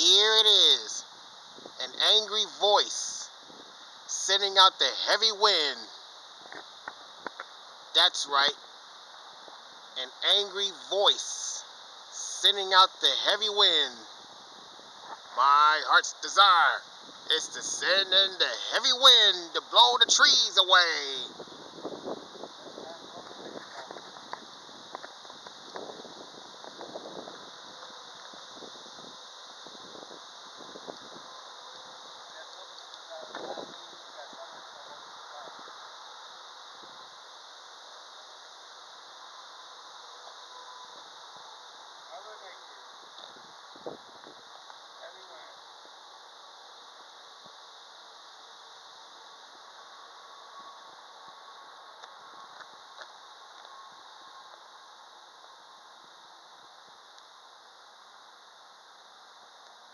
Here it is, an angry voice sending out the heavy wind. That's right, an angry voice sending out the heavy wind. My heart's desire is to send in the heavy wind to blow the trees away.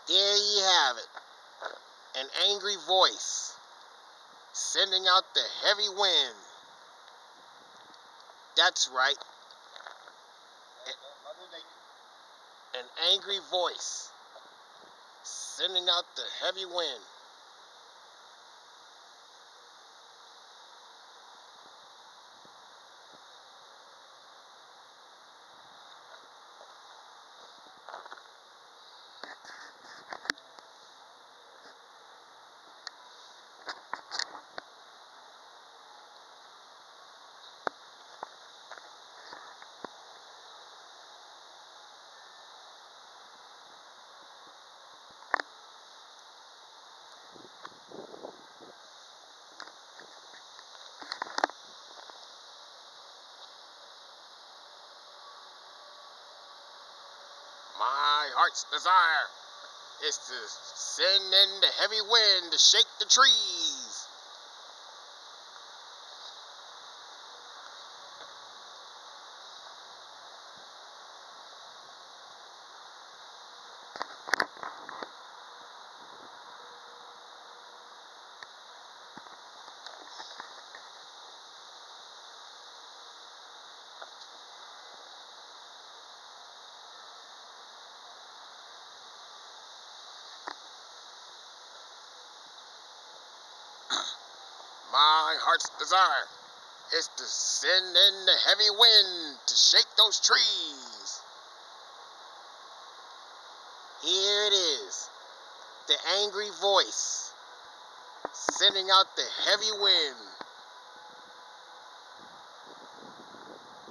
There you have it, an angry voice sending out the heavy wind. That's right, an angry voice sending out the heavy wind. My heart's desire is to send in the heavy wind to shake the trees. My heart's desire is to send in the heavy wind to shake those trees. Here it is, the angry voice sending out the heavy wind.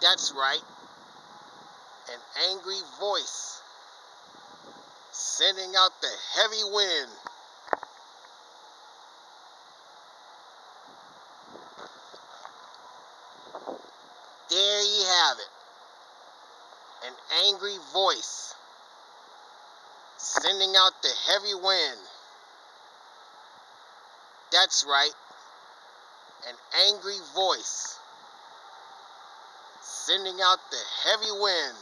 That's right, an angry voice sending out the heavy wind. There you have it, an angry voice sending out the heavy wind. That's right, an angry voice sending out the heavy wind.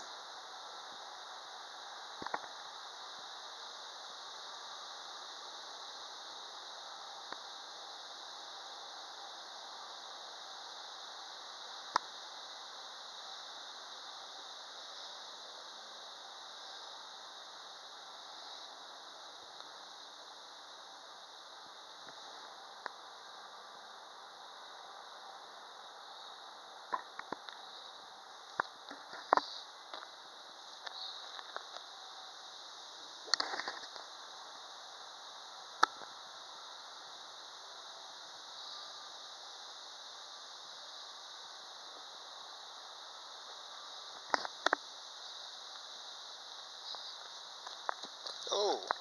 Oh.